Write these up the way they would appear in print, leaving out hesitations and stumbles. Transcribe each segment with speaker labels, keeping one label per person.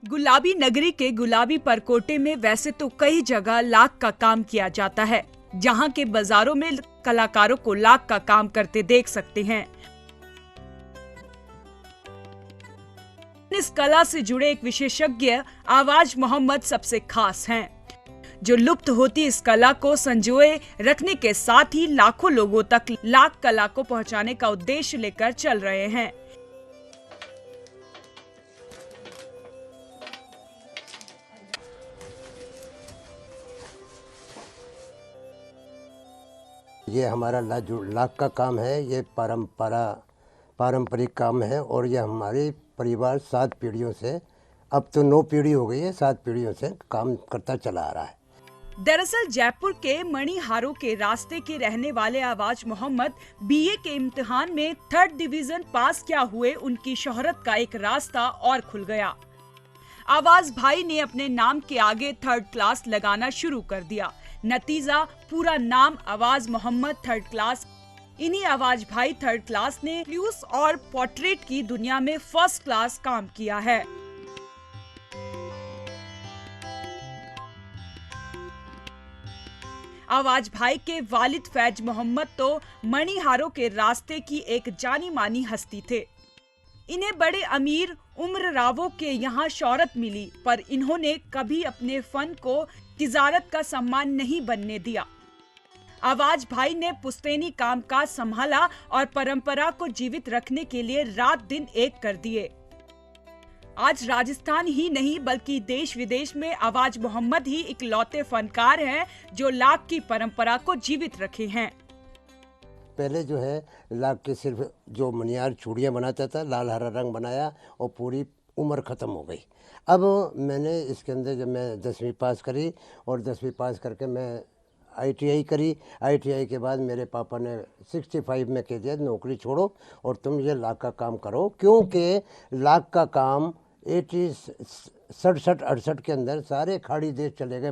Speaker 1: गुलाबी नगरी के गुलाबी परकोटे में वैसे तो कई जगह लाख का काम किया जाता है, जहां के बाजारों में कलाकारों को लाख का काम करते देख सकते हैं। इस कला से जुड़े एक विशेषज्ञ आवाज मोहम्मद सबसे खास हैं, जो लुप्त होती इस कला को संजोए रखने के साथ ही लाखों लोगों तक लाख कला को पहुंचाने का उद्देश्य लेकर चल रहे हैं।
Speaker 2: ये हमारा लाख का काम है। ये पारंपरिक काम है और ये हमारे परिवार 7 पीढ़ियों से, अब तो 9 पीढ़ी हो गई है, 7 पीढ़ियों से काम करता चला आ रहा है।
Speaker 1: दरअसल जयपुर के मणिहारों के रास्ते के रहने वाले आवाज मोहम्मद बीए के इम्तिहान में 3rd डिवीजन पास क्या हुए उनकी शोहरत का एक रास्ता और खुल गया। आवाज भाई ने अपने नाम के आगे 3rd क्लास लगाना शुरू कर दिया। नतीजा पूरा नाम आवाज मोहम्मद 3rd क्लास। इन्हीं आवाज भाई 3rd क्लास ने फ्लूस और पोर्ट्रेट की दुनिया में 1st क्लास काम किया है। आवाज भाई के वालिद फैज मोहम्मद तो मणिहारों के रास्ते की एक जानी मानी हस्ती थे। इन्हें बड़े अमीर उम्र रावों के यहाँ शोहरत मिली, पर इन्होंने कभी अपने फन को तिजारत का सम्मान नहीं बनने दिया। आवाज भाई ने पुश्तैनी कामकाज संभाला और परंपरा को जीवित रखने के लिए रात दिन एक कर दिए। आज राजस्थान ही नहीं बल्कि देश विदेश में आवाज मोहम्मद ही इकलौते फनकार हैं जो लाख की परंपरा को जीवित रखे हैं।
Speaker 2: पहले जो है लाख के सिर्फ जो मनियार चूड़ियाँ बनाता था, लाल हरा रंग बनाया और पूरी उम्र ख़त्म हो गई। अब मैंने इसके अंदर जब मैं 10वीं पास करी और 10वीं पास करके मैं ITI करी। ITI के बाद मेरे पापा ने 65 में कह दिया नौकरी छोड़ो और तुम ये लाख का काम करो, क्योंकि लाख का काम 67-68 के अंदर सारे खाड़ी देश चले गए,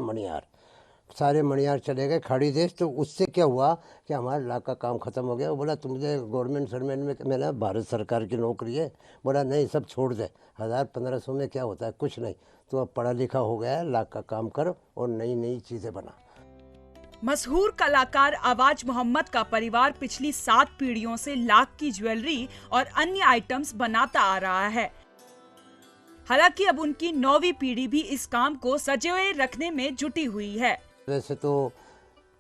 Speaker 2: सारे मणियार चले गए खाड़ी देश। तो उससे क्या हुआ कि हमारा लाख का काम ख़त्म हो गया। वो बोला तुझे गवर्नमेंट सर्वेंट में, मैंने भारत सरकार की नौकरी है। बोला नहीं, सब छोड़ दे, 1000-1500 में क्या होता है, कुछ नहीं, तो अब पढ़ा लिखा हो गया है, लाख का काम कर और नई नई चीज़ें बना।
Speaker 1: मशहूर कलाकार आवाज मोहम्मद का परिवार पिछली 7 पीढ़ियों से लाख की ज्वेलरी और अन्य आइटम्स बनाता आ रहा है। हालांकि अब उनकी 9वीं पीढ़ी भी इस काम को सजोए रखने में जुटी हुई है।
Speaker 2: वैसे तो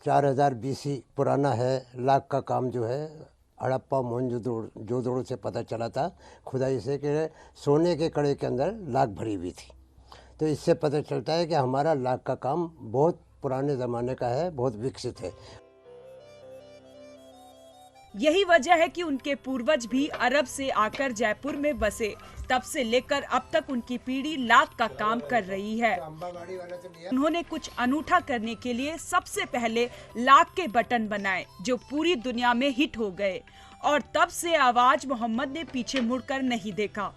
Speaker 2: 4000 BC पुराना है लाख का काम जो है। हड़प्पा मोहनजोदड़ो से पता चला था खुदाई से कि सोने के कड़े के अंदर लाख भरी हुई थी। तो इससे पता चलता है कि हमारा लाख का काम बहुत पुराने ज़माने का है, बहुत विकसित है।
Speaker 1: यही वजह है कि उनके पूर्वज भी अरब से आकर जयपुर में बसे। तब से लेकर अब तक उनकी पीढ़ी लाख का काम कर रही है। उन्होंने कुछ अनूठा करने के लिए सबसे पहले लाख के बटन बनाए, जो पूरी दुनिया में हिट हो गए, और तब से आवाज मोहम्मद ने पीछे मुड़कर नहीं देखा।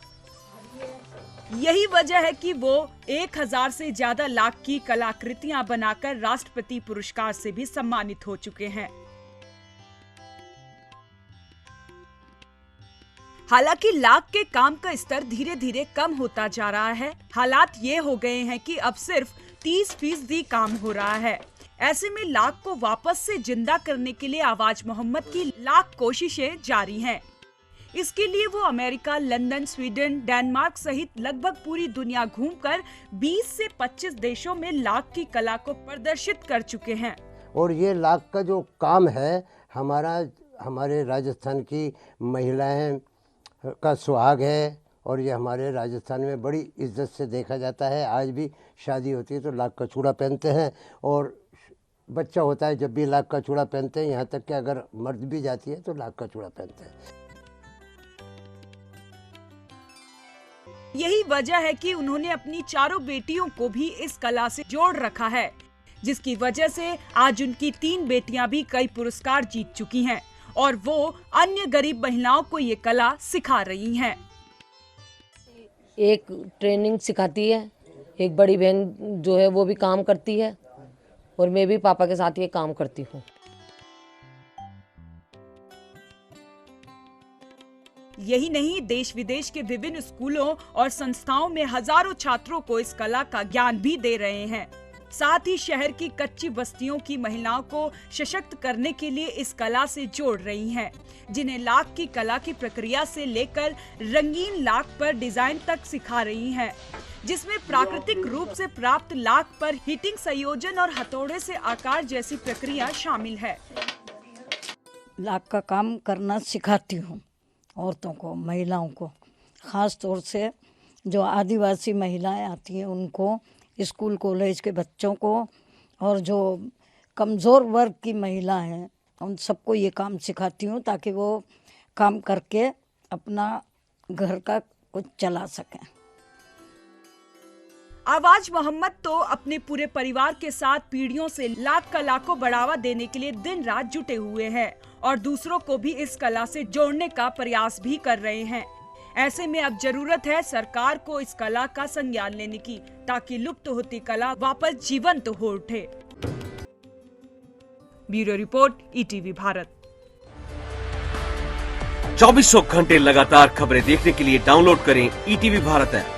Speaker 1: यही वजह है कि वो 1000 से ज्यादा लाख की कलाकृतियां बनाकर राष्ट्रपति पुरस्कार से भी सम्मानित हो चुके हैं। हालांकि लाख के काम का स्तर धीरे धीरे कम होता जा रहा है। हालात ये हो गए हैं कि अब सिर्फ 30% काम हो रहा है। ऐसे में लाख को वापस से जिंदा करने के लिए आवाज मोहम्मद की लाख कोशिशें जारी हैं। इसके लिए वो अमेरिका, लंदन, स्वीडन, डेनमार्क सहित लगभग पूरी दुनिया घूमकर 20 से 25 देशों में लाख की कला को प्रदर्शित कर चुके हैं।
Speaker 2: और ये लाख का जो काम है हमारे राजस्थान की महिलाएं का सुहाग है और ये हमारे राजस्थान में बड़ी इज्जत से देखा जाता है। आज भी शादी होती है तो लाख का चूड़ा पहनते हैं और बच्चा होता है जब भी लाख का चूड़ा पहनते हैं। यहाँ तक कि अगर मर्द भी जाती है तो लाख का चूड़ा पहनते हैं।
Speaker 1: यही वजह है कि उन्होंने अपनी चारों बेटियों को भी इस कला से जोड़ रखा है, जिसकी वजह से आज उनकी 3 बेटियां भी कई पुरस्कार जीत चुकी हैं और वो अन्य गरीब महिलाओं को ये कला सिखा रही हैं।
Speaker 3: एक ट्रेनिंग सिखाती है, एक बड़ी बहन जो है वो भी काम करती है और मैं भी पापा के साथ ये काम करती हूँ।
Speaker 1: यही नहीं, देश विदेश के विभिन्न स्कूलों और संस्थाओं में हजारों छात्रों को इस कला का ज्ञान भी दे रहे हैं। साथ ही शहर की कच्ची बस्तियों की महिलाओं को सशक्त करने के लिए इस कला से जोड़ रही हैं, जिन्हें लाख की कला की प्रक्रिया से लेकर रंगीन लाख पर डिजाइन तक सिखा रही हैं, जिसमें प्राकृतिक रूप से प्राप्त लाख पर हीटिंग संयोजन और हथौड़े से आकार जैसी प्रक्रिया शामिल है।
Speaker 4: लाख का काम करना सिखाती हूँ औरतों को, महिलाओं को, खास तौर से जो आदिवासी महिलाएं आती हैं उनको, स्कूल कॉलेज के बच्चों को, और जो कमज़ोर वर्ग की महिला हैं उन सबको ये काम सिखाती हूँ ताकि वो काम करके अपना घर का कुछ चला सकें।
Speaker 1: आवाज मोहम्मद तो अपने पूरे परिवार के साथ पीढ़ियों से लाख कला को बढ़ावा देने के लिए दिन रात जुटे हुए हैं और दूसरों को भी इस कला से जोड़ने का प्रयास भी कर रहे हैं। ऐसे में अब जरूरत है सरकार को इस कला का संज्ञान लेने की, ताकि लुप्त होती कला वापस जीवंत हो उठे। Bureau report, ETV Bharat.
Speaker 5: 24 घंटे लगातार खबरें देखने के लिए डाउनलोड करें ईटीवी भारत ऐप।